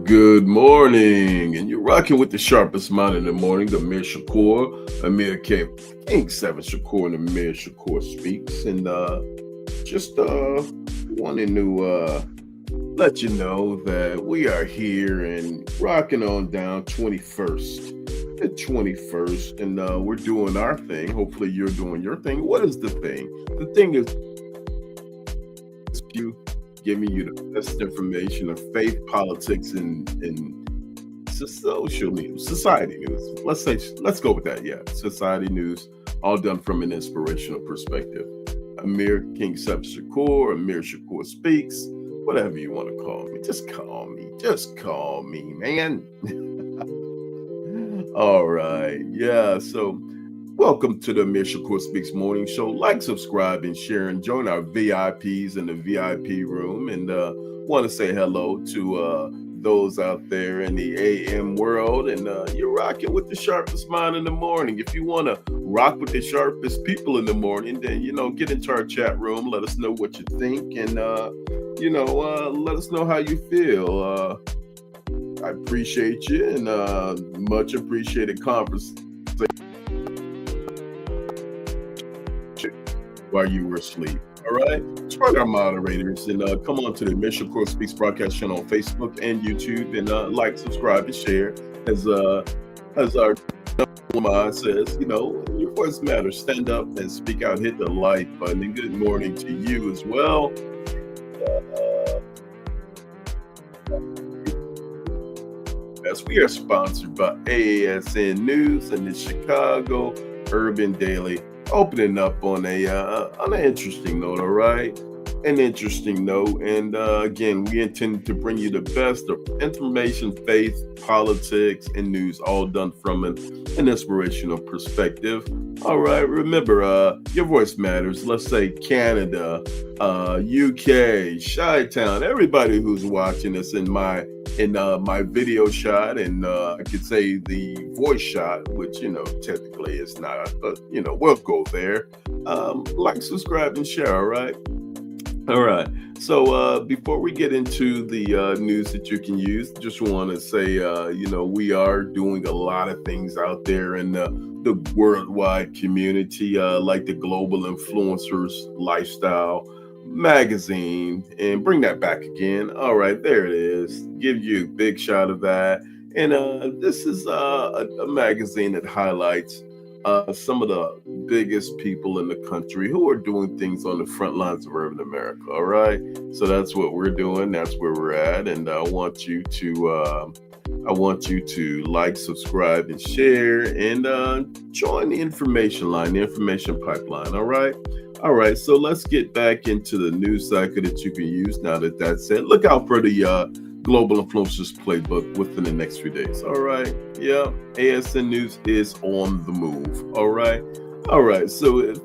Good morning, and you're rocking with the sharpest mind in the morning, Amir Shakur, Amir K. King 7 Shakur, and Amir Shakur speaks. And just wanting to let you know that we are here and rocking on down 21st. The 21st, and we're doing our thing. Hopefully, you're doing your thing. What is the thing? The thing is you giving you the best information of faith, politics, and social news, society news. Let's go with that. Yeah, society news, all done from an inspirational perspective. Amir King Seb Shakur, Amir Shakur speaks, whatever you want to call me. Just call me, man. All right, yeah. So welcome to the Amir Shakur Speaks Morning Show. Like, subscribe, and share, and join our VIPs in the VIP room. And want to say hello to those out there in the AM world. And you're rocking with the sharpest mind in the morning. If you want to rock with the sharpest people in the morning, then, get into our chat room. Let us know what you think. And, let us know how you feel. I appreciate you, and much appreciated conversation while you were asleep. All right, join our moderators and come on to the Amir Shakur Speaks broadcast channel on Facebook and YouTube, and like, subscribe, and share. As our mind says, your voice matters. Stand up and speak out. Hit the like button. And good morning to you as well. As we are sponsored by AASN News and the Chicago Urban Daily, opening up on an interesting note. All right, an interesting note, and again, we intend to bring you the best of information, faith, politics, and news, all done from an inspirational perspective. All right, remember, your voice matters. Let's say Canada, UK, Chi-Town, everybody who's watching us in my video shot, and I could say the voice shot, which technically is not, but we'll go there. Like, subscribe, and share. All right. So before we get into the news that you can use, just want to say we are doing a lot of things out there in the worldwide community, like the Global Influencers Lifestyle magazine, and bring that back again. All right, there it is. Give you a big shot of that. And this is a magazine that highlights some of the biggest people in the country who are doing things on the front lines of urban America. All right, so that's what we're doing. That's where we're at, and I want you to like, subscribe, and share, and join the information line, the information pipeline. All right, so let's get back into the news cycle that you can use. Now that's said, look out for the Global Influencers Playbook within the next few days. All right, yeah, ASN News is on the move. All right. So if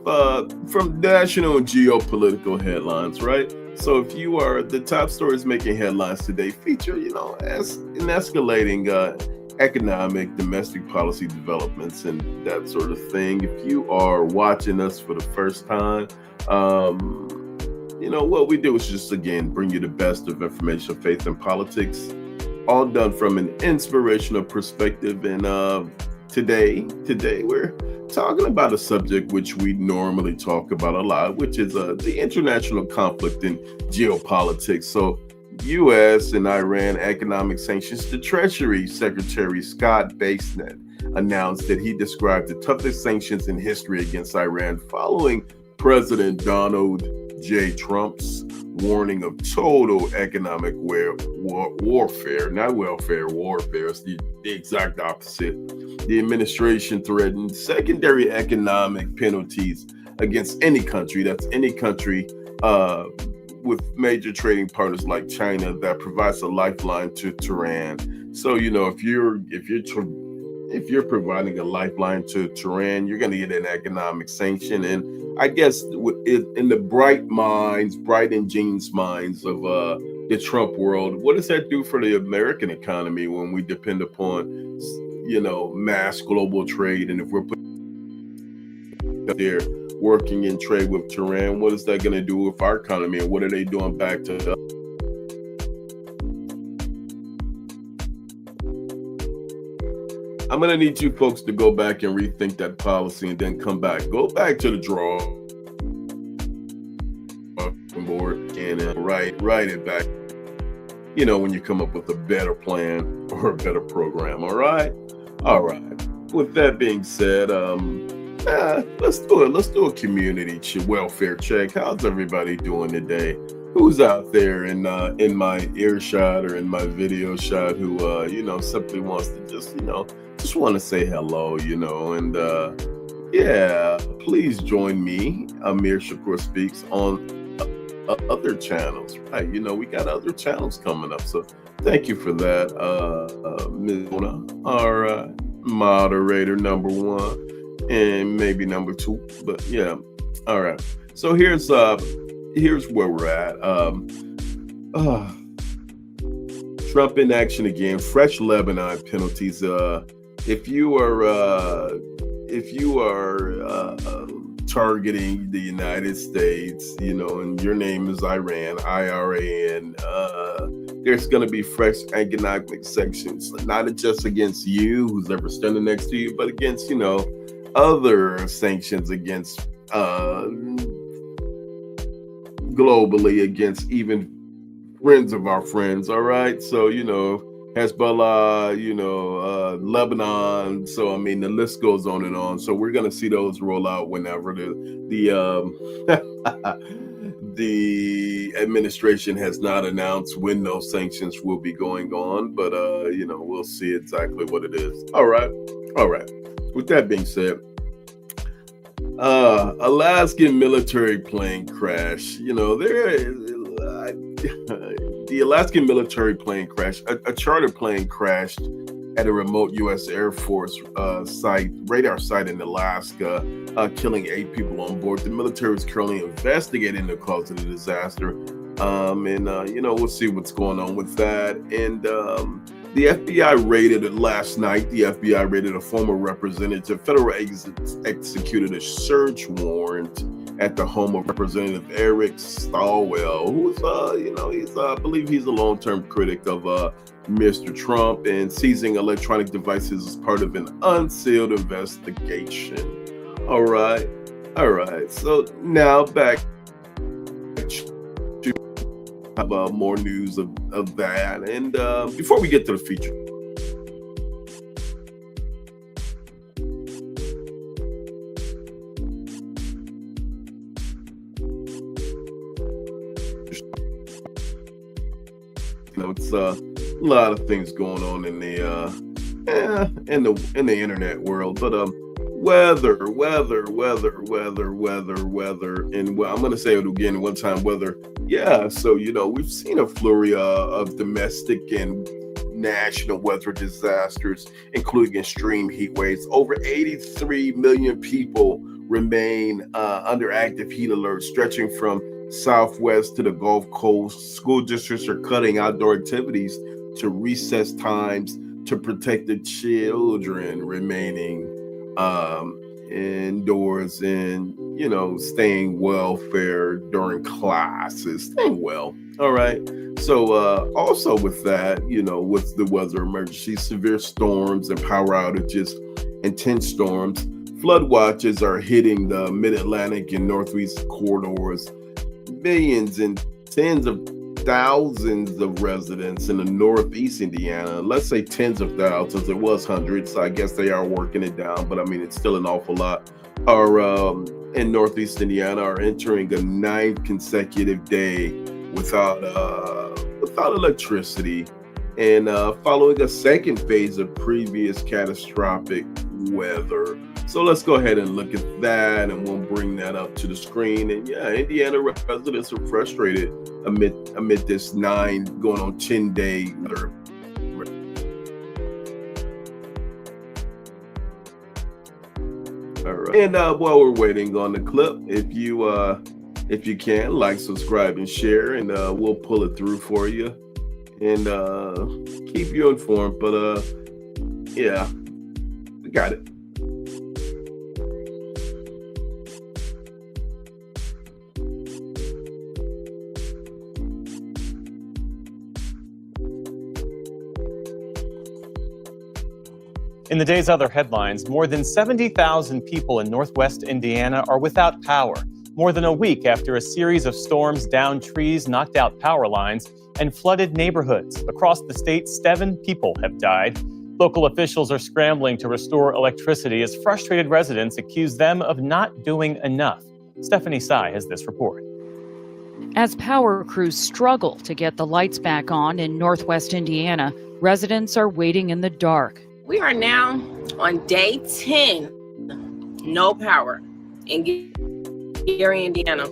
from national and geopolitical headlines, right? So if you are the top stories making headlines today, feature as in escalating economic, domestic policy developments, and that sort of thing. If you are watching us for the first time, what we do is just, again, bring you the best of information, faith, and politics, all done from an inspirational perspective. And today we're talking about a subject which we normally talk about a lot, which is the international conflict in geopolitics. So U.S. and Iran economic sanctions. The Treasury Secretary Scott Bessent announced that he described the toughest sanctions in history against Iran following President Donald J. Trump's warning of total economic warfare, not welfare, warfare. It's the exact opposite. The administration threatened secondary economic penalties against any country. That's any country with major trading partners like China that provides a lifeline to Tehran. So if you're providing a lifeline to Tehran, you're going to get an economic sanction. And I guess in the bright and Jean's minds of the Trump world, what does that do for the American economy when we depend upon mass global trade? And if we're putting there working in trade with Tehran, what is that going to do with our economy, and what are they doing back to us? I'm gonna need you folks to go back and rethink that policy and then come back. Go back to the drawing board and write it back. When you come up with a better plan or a better program. All right. All right. With that being said, let's do a community welfare check. How's everybody doing today? Who's out there in my earshot or in my video shot who simply wants to just want to say hello, and yeah, please join me, Amir Shakur Speaks, on other channels, right? We got other channels coming up, so thank you for that, Ms. Mona, our moderator number one and maybe number two, but yeah. All right, so here's where we're at. Trump in action again. Fresh Lebanon penalties. If you are targeting the United States, and your name is Iran, IRAN, there's going to be fresh economic sanctions, not just against you, who's ever standing next to you, but against, other sanctions against globally, against even friends of our friends. All right. So, Hezbollah, Lebanon. So, I mean, the list goes on and on. So we're going to see those roll out whenever the administration has not announced when those sanctions will be going on. But, we'll see exactly what it is. All right. All right. With that being said, Alaskan military plane crash. The Alaskan military plane crash. A charter plane crashed at a remote U.S. Air Force radar site in Alaska, killing 8 people on board. The military is currently investigating the cause of the disaster, we'll see what's going on with that. And the FBI raided it last night. The FBI raided a former representative. Federal agents executed a search warrant at the home of Representative Eric Swalwell, who's, I believe he's a long-term critic of Mr. Trump, and seizing electronic devices as part of an unsealed investigation. All right. So now back to more news of that. And before we get to the feature, it's a lot of things going on in the internet world, but weather, and I'm going to say it again one time, weather. Yeah, so we've seen a flurry of domestic and national weather disasters, including extreme heat waves. Over 83 million people remain under active heat alerts, stretching from Southwest to the Gulf Coast. School districts are cutting outdoor activities to recess times to protect the children remaining indoors and staying welfare during classes, staying well. All right. So also with that, with the weather emergency, severe storms and power outages, intense storms, flood watches are hitting the mid-Atlantic and northeast corridors. Millions and tens of thousands of residents in the northeast Indiana, let's say tens of thousands, it was hundreds, so I guess they are working it down, but I mean it's still an awful lot, are in northeast Indiana are entering a 9th consecutive day without electricity, and following a second phase of previous catastrophic weather. So let's go ahead and look at that, and we'll bring that up to the screen. And yeah, Indiana residents are frustrated amid this 9 going on 10-day weather. All right. And while we're waiting on the clip, if you can, like, subscribe, and share, and we'll pull it through for you and keep you informed. But yeah, we got it. In the day's other headlines, more than 70,000 people in northwest Indiana are without power, more than a week after a series of storms downed trees, knocked out power lines, and flooded neighborhoods. Across the state, 7 people have died. Local officials are scrambling to restore electricity as frustrated residents accuse them of not doing enough. Stephanie Sy has this report. As power crews struggle to get the lights back on in northwest Indiana, residents are waiting in the dark. We are now on day 10, no power in Gary, Indiana.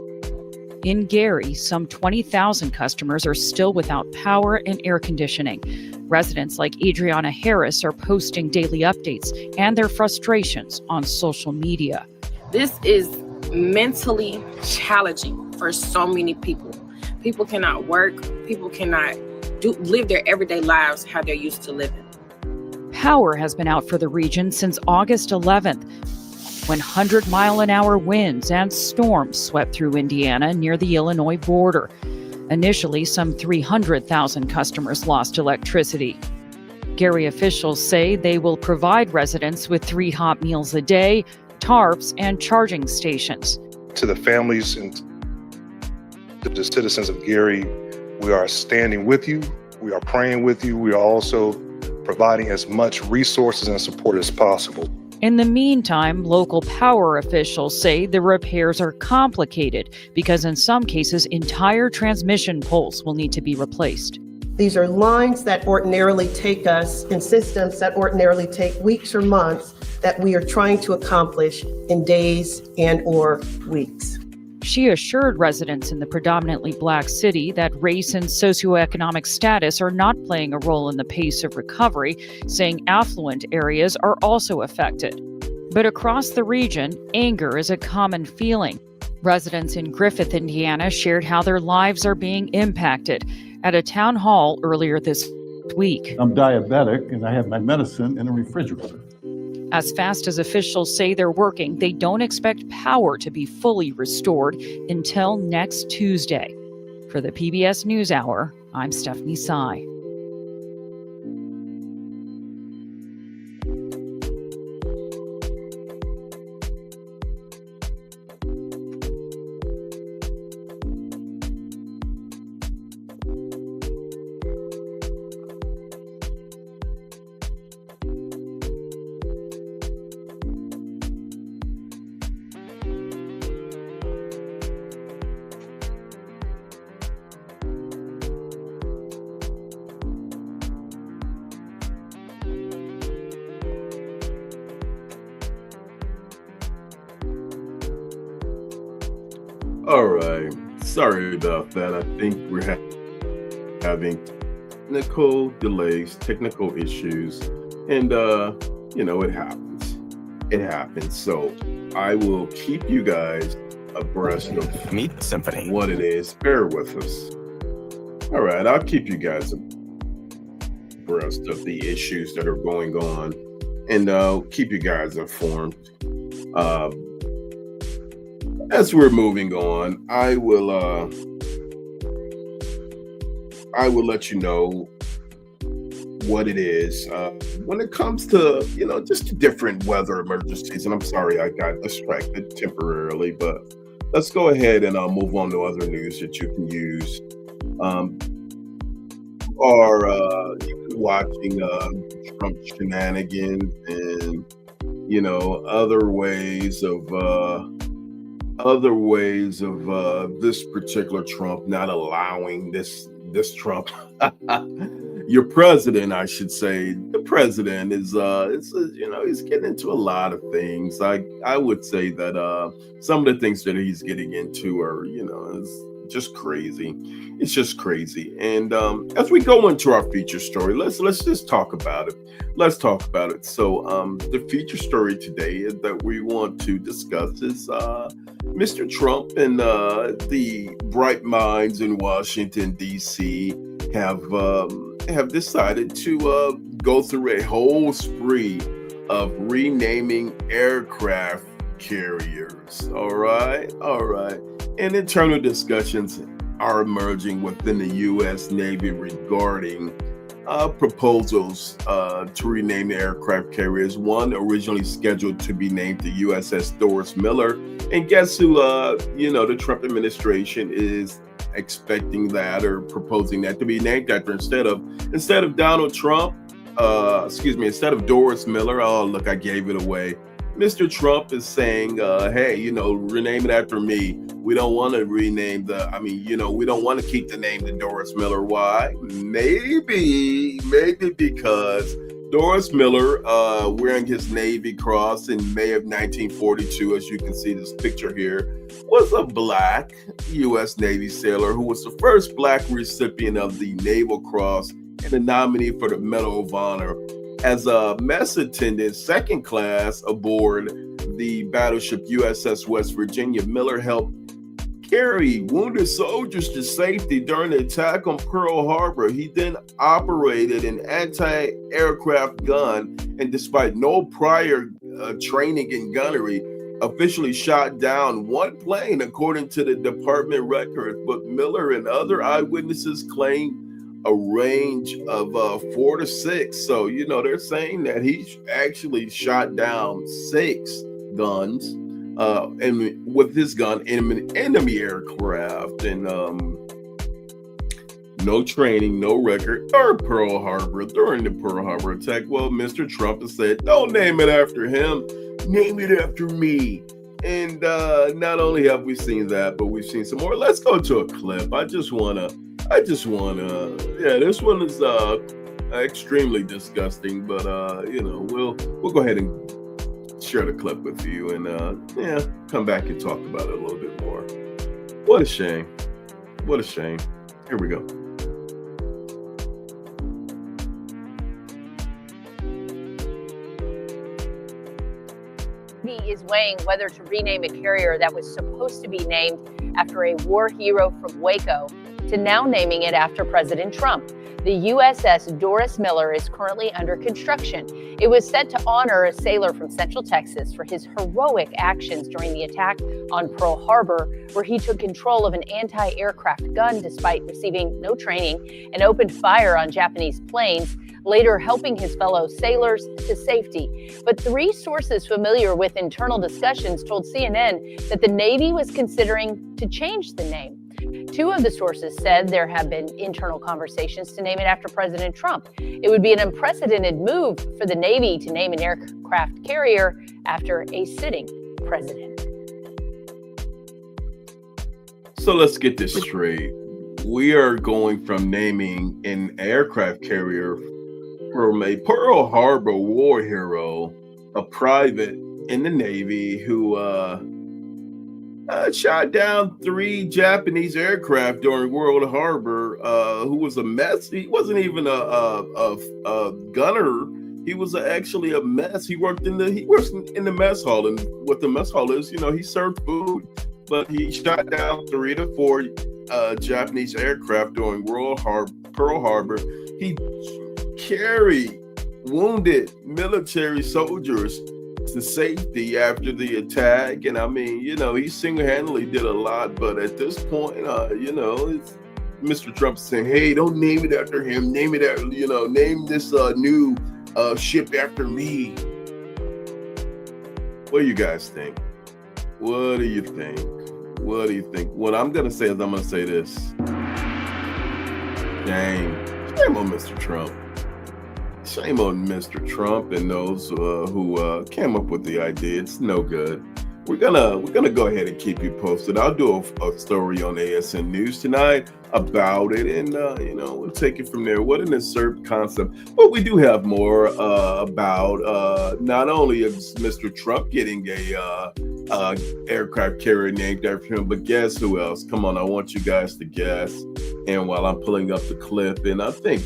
In Gary, some 20,000 customers are still without power and air conditioning. Residents like Adriana Harris are posting daily updates and their frustrations on social media. This is mentally challenging for so many people. People cannot work. People cannot live their everyday lives how they're used to living. Power has been out for the region since August 11th, when 100-mile-an-hour winds and storms swept through Indiana near the Illinois border. Initially, some 300,000 customers lost electricity. Gary officials say they will provide residents with 3 hot meals a day, tarps, and charging stations. To the families and to the citizens of Gary, we are standing with you. We are praying with you. We are also providing as much resources and support as possible. In the meantime, local power officials say the repairs are complicated because in some cases, entire transmission poles will need to be replaced. These are lines that ordinarily take us in systems that ordinarily take weeks or months that we are trying to accomplish in days and or weeks. She assured residents in the predominantly Black city that race and socioeconomic status are not playing a role in the pace of recovery, saying affluent areas are also affected. But across the region, anger is a common feeling. Residents in Griffith, Indiana, shared how their lives are being impacted at a town hall earlier this week. I'm diabetic and I have my medicine in a refrigerator. As fast as officials say they're working, they don't expect power to be fully restored until next Tuesday. For the PBS NewsHour, I'm Stephanie Sy. All right. Sorry about that. I think we're having technical delays, technical issues, and it happens. It happens. So I will keep you guys abreast of Meet Symphony. what it is. Bear with us. All right. I'll keep you guys abreast of the issues that are going on, and keep you guys informed. As we're moving on, I will let you know what it is when it comes to just different weather emergencies. And I'm sorry I got distracted temporarily, but let's go ahead and move on to other news that you can use. Or you can be watching Trump shenanigans and other ways of this particular Trump not allowing this Trump, your president, I should say. The president is he's getting into a lot of things. I would say that some of the things that he's getting into are is just crazy. It's just crazy. And as we go into our feature story, let's just talk about it. Let's talk about it. So the feature story today that we want to discuss is Mr. Trump and the bright minds in Washington, D.C. have decided to go through a whole spree of renaming aircraft carriers. All right. And internal discussions are emerging within the U.S. Navy regarding proposals to rename the aircraft carriers. One originally scheduled to be named the USS Doris Miller, and guess who? The Trump administration is expecting that or proposing that to be named after instead of Donald Trump. Instead of Doris Miller. Oh, look, I gave it away. Mr. Trump is saying, hey, rename it after me. We don't want to rename we don't want to keep the name the Doris Miller. Why? Maybe because Doris Miller, wearing his Navy Cross in May of 1942, as you can see this picture here, was a black U.S. Navy sailor who was the first black recipient of the Naval Cross and a nominee for the Medal of Honor. As a mess attendant, second class aboard the battleship USS West Virginia, Miller helped carry wounded soldiers to safety during the attack on Pearl Harbor. He then operated an anti-aircraft gun, and despite no prior training in gunnery, officially shot down one plane, according to the department records. But Miller and other eyewitnesses claim a range of 4 to 6. So, they're saying that he actually shot down 6 guns and with his gun enemy aircraft, and no training, no record during the Pearl Harbor attack. Well, Mr. Trump has said, don't name it after him, name it after me. And not only have we seen that, but we've seen some more. Let's go to a clip. This one is extremely disgusting, but we'll go ahead and share the clip with you and come back and talk about it a little bit more. What a shame. Here we go. Is weighing whether to rename a carrier that was supposed to be named after a war hero from Waco to now naming it after President Trump. The USS Doris Miller is currently under construction. It was set to honor a sailor from Central Texas for his heroic actions during the attack on Pearl Harbor, where he took control of an anti-aircraft gun despite receiving no training and opened fire on Japanese planes, later helping his fellow sailors to safety. But 3 sources familiar with internal discussions told CNN that the Navy was considering to change the name. 2 of the sources said there have been internal conversations to name it after President Trump. It would be an unprecedented move for the Navy to name an aircraft carrier after a sitting president. So let's get this straight. We are going from naming an aircraft carrier from a Pearl Harbor war hero, a private in the Navy who shot down 3 Japanese aircraft during Pearl Harbor, who was a mess. He wasn't even a gunner. He was actually a mess. He worked in the mess hall, and what the mess hall is, he served food, but he shot down 3 to 4 Japanese aircraft during Pearl Harbor. He carried wounded military soldiers to safety after the attack, and he single-handedly did a lot. But at this point, it's Mr. Trump saying, "Hey, don't name it after him. Name it after name this new ship after me." What do you guys think? What do you think? What I'm gonna say is, I'm gonna say this. Shame on Mr. Trump. Shame on Mr. Trump and those who came up with the idea. It's no good. We're gonna go ahead and keep you posted. I'll do a story on ASN News tonight about it, and we'll take it from there. What an absurd concept! But we do have more about not only is Mr. Trump getting a aircraft carrier named after him, but guess who else? Come on, I want you guys to guess. And while I'm pulling up the clip, and I think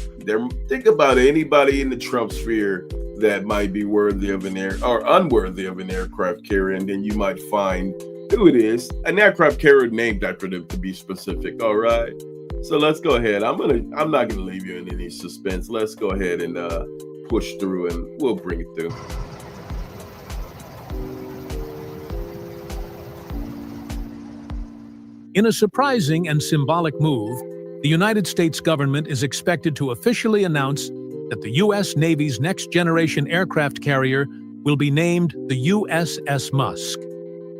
about anybody in the Trump sphere that might be worthy of unworthy of an aircraft carrier, and then you might find who it is. An aircraft carrier named after them, to be specific. All right. So let's go ahead. I'm not gonna leave you in any suspense. Let's go ahead and push through, and we'll bring it through. In a surprising and symbolic move, the United States government is expected to officially announce that the U.S. Navy's next-generation aircraft carrier will be named the USS Musk.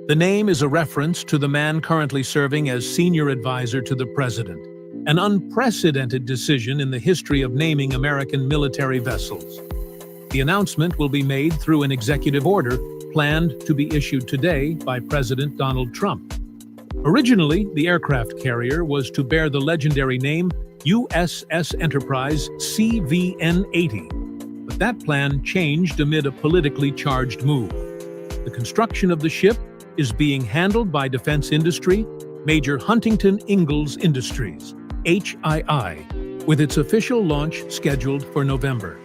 The name is a reference to the man currently serving as senior advisor to the president, an unprecedented decision in the history of naming American military vessels. The announcement will be made through an executive order planned to be issued today by President Donald Trump. Originally, the aircraft carrier was to bear the legendary name USS Enterprise CVN-80, but that plan changed amid a politically charged move. The construction of the ship is being handled by defense industry, Major Huntington Ingalls Industries, HII, with its official launch scheduled for November.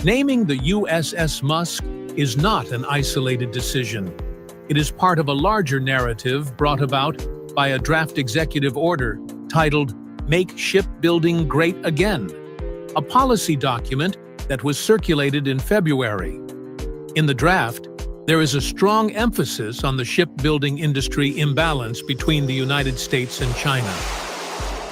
Naming the USS Musk is not an isolated decision. It is part of a larger narrative brought about by a draft executive order titled Make Shipbuilding Great Again, a policy document that was circulated in February. In the draft, there is a strong emphasis on the shipbuilding industry imbalance between the United States and China.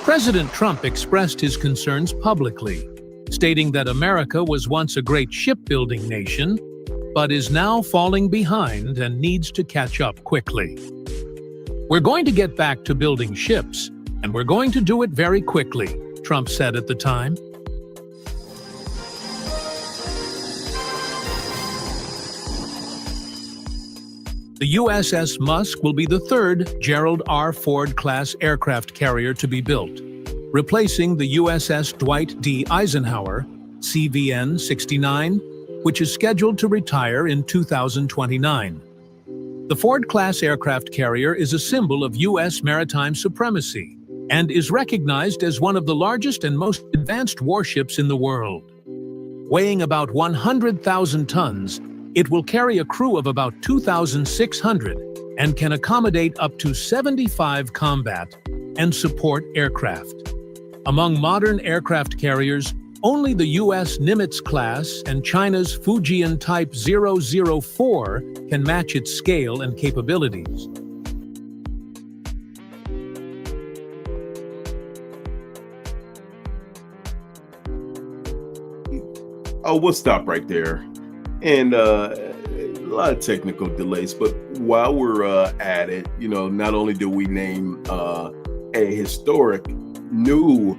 President Trump expressed his concerns publicly, stating that America was once a great shipbuilding nation, but is now falling behind and needs to catch up quickly. We're going to get back to building ships, and we're going to do it very quickly, Trump said at the time. The USS Musk will be the third Gerald R. Ford-class aircraft carrier to be built, replacing the USS Dwight D. Eisenhower, CVN-69, which is scheduled to retire in 2029. The Ford-class aircraft carrier is a symbol of U.S. maritime supremacy and is recognized as one of the largest and most advanced warships in the world. Weighing about 100,000 tons, it will carry a crew of about 2,600 and can accommodate up to 75 combat and support aircraft. Among modern aircraft carriers, only the U.S. Nimitz class and China's Fujian Type 004 can match its scale and capabilities. Oh, we'll stop right there. And a lot of technical delays, but while we're at it, not only do we name a historic new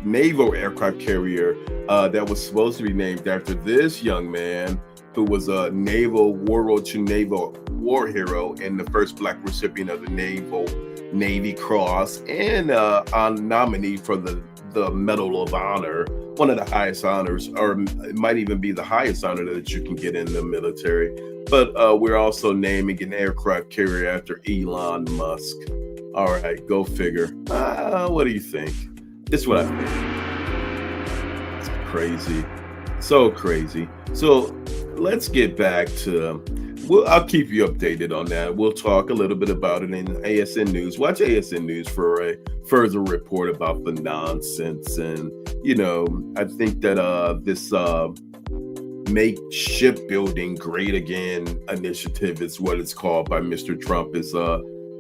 naval aircraft carrier that was supposed to be named after this young man who was a World War II naval war hero and the first Black recipient of the Navy Cross and a nominee for the Medal of Honor, one of the highest honors, or it might even be the highest honor that you can get in the military. But we're also naming an aircraft carrier after Elon Musk. All right, go figure. What do you think? This is what I think. It's crazy. So crazy. So let's get back to, I'll keep you updated on that. We'll talk a little bit about it in ASN News. Watch ASN News for a further report about the nonsense. And, I think that this Make Shipbuilding Great Again initiative is what it's called by Mr. Trump, is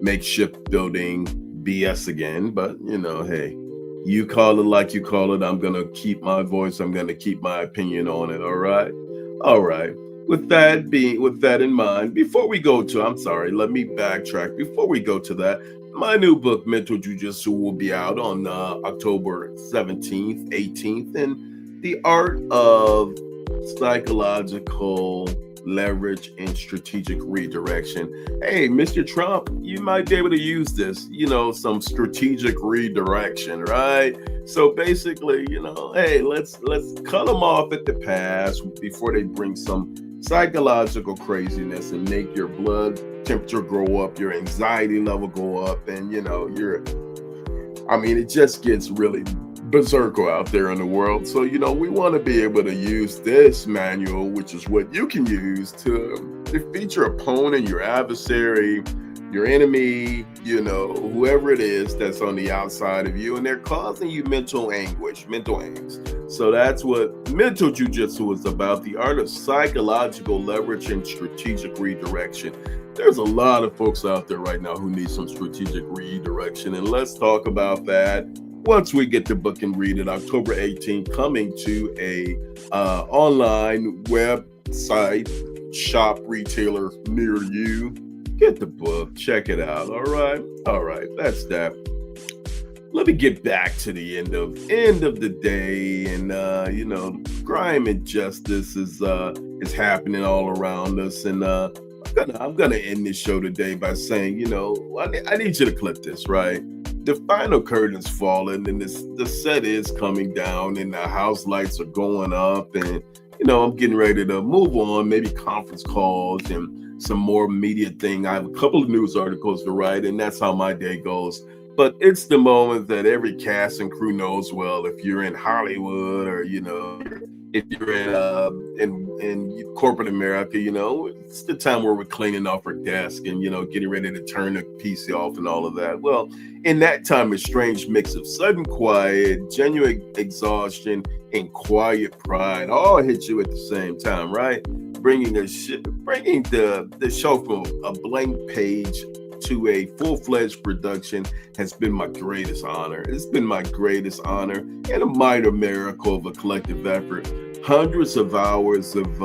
Make Shipbuilding BS again. But, hey, you call it like you call it. I'm going to keep my voice. I'm going to keep my opinion on it. All right. All right. With that in mind, let me backtrack. Before we go to that, my new book, Mental Jiu-Jitsu, will be out on October 17th, 18th, and the art of psychological leverage and strategic redirection. Hey, Mr. Trump, you might be able to use this, some strategic redirection, right? So basically, hey, let's cut them off at the pass before they bring some psychological craziness and make your blood temperature go up, your anxiety level go up, and it just gets really berserker out there in the world. So, we want to be able to use this manual, which is what you can use to defeat your opponent, your adversary, your enemy, whoever it is that's on the outside of you, and they're causing you mental anguish, mental angst. So that's what mental jujitsu is about, the art of psychological leverage and strategic redirection. There's a lot of folks out there right now who need some strategic redirection, and let's talk about that once we get the book and read it. October 18th, coming to a online website, shop, retailer near you. Get the book, check it out. All right, that's that. Let me get back to the end of the day, and crime and justice is happening all around us, and I'm gonna end this show today by saying, I need you to clip this, right? The final curtain's falling, and the set is coming down, and the house lights are going up, and I'm getting ready to move on, maybe conference calls and some more media thing. I have a couple of news articles to write, and that's how my day goes. But it's the moment that every cast and crew knows well. If you're in Hollywood, or if you're in corporate America, it's the time where we're cleaning off our desk and getting ready to turn the PC off and all of that. Well, in that time, a strange mix of sudden quiet, genuine exhaustion, and quiet pride all hit you at the same time, right? Bringing the show from a blank page to a full-fledged production has been my greatest honor. It's been my greatest honor and a minor miracle of a collective effort. Hundreds of hours of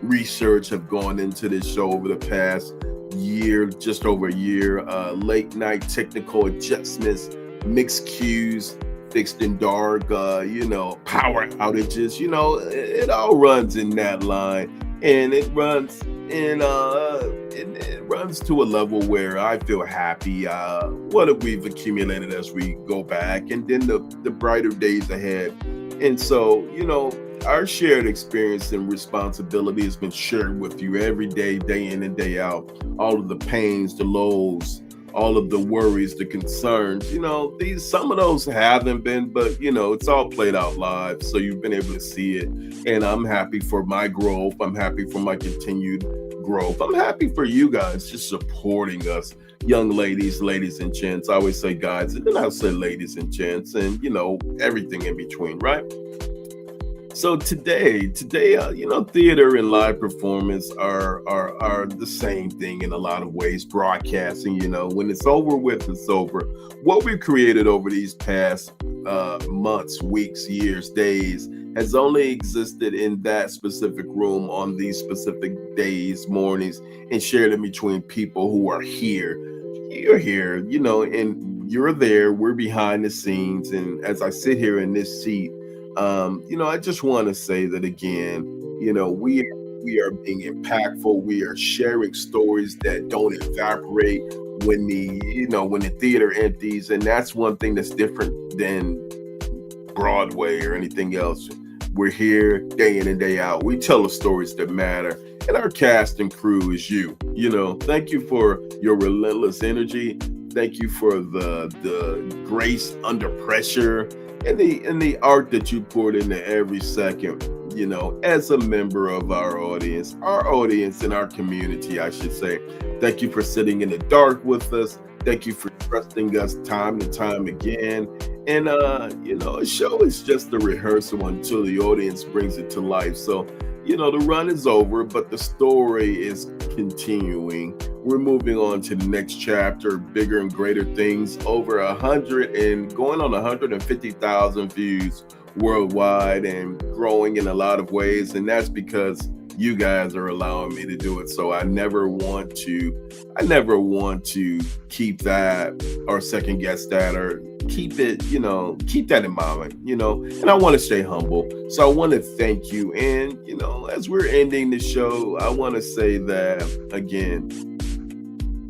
research have gone into this show over the past year, just over a year. Late night technical adjustments, mixed cues, fixed in dark, power outages. It all runs in that line, and it runs it runs to a level where I feel happy. What we've accumulated as we go back, and then the brighter days ahead. And so, our shared experience and responsibility has been shared with you every day, day in and day out. All of the pains, the lows, all of the worries, the concerns, some of those haven't been, but it's all played out live. So you've been able to see it. And I'm happy for my growth. I'm happy for my continued growth. I'm happy for you guys just supporting us, young ladies and gents. I always say guys, and then I'll say ladies and gents, and everything in between, right? So today, theater and live performance are the same thing in a lot of ways. Broadcasting, when it's over with, it's over. What we've created over these past months, weeks, years, days has only existed in that specific room on these specific days, mornings, and shared in between people who are here. You're here, and you're there. We're behind the scenes, and as I sit here in this seat, I just want to say that again, we are being impactful. We are sharing stories that don't evaporate when the theater empties, and that's one thing that's different than Broadway or anything else. We're here day in and day out. We tell the stories that matter, and our cast and crew is you. Thank you for your relentless energy. Thank you for the grace under pressure. And the art that you poured into every second, as a member of our audience and our community, I should say. Thank you for sitting in the dark with us. Thank you for trusting us time and time again. And, a show is just a rehearsal until the audience brings it to life. So, the run is over, but the story is continuing. We're moving on to the next chapter, bigger and greater things, over 100 and going on 150,000 views worldwide, and growing in a lot of ways. And that's because you guys are allowing me to do it. So I never want to keep that or second guess that, or keep that in mind, and I want to stay humble. So I want to thank you. And, as we're ending the show, I want to say that again,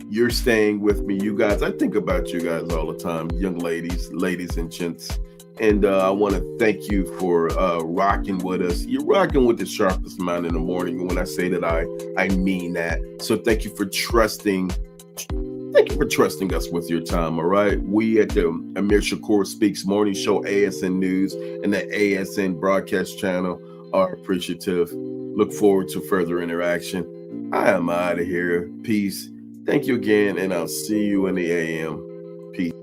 you're staying with me. You guys, I think about you guys all the time, young ladies and gents. And I want to thank you for rocking with us. You're rocking with the sharpest mind in the morning. And when I say that, I mean that. So thank you for trusting. Thank you for trusting us with your time, all right? We at the Amir Shakur Speaks Morning Show, ASN News, and the ASN Broadcast Channel are appreciative. Look forward to further interaction. I am out of here. Peace. Thank you again, and I'll see you in the AM. Peace.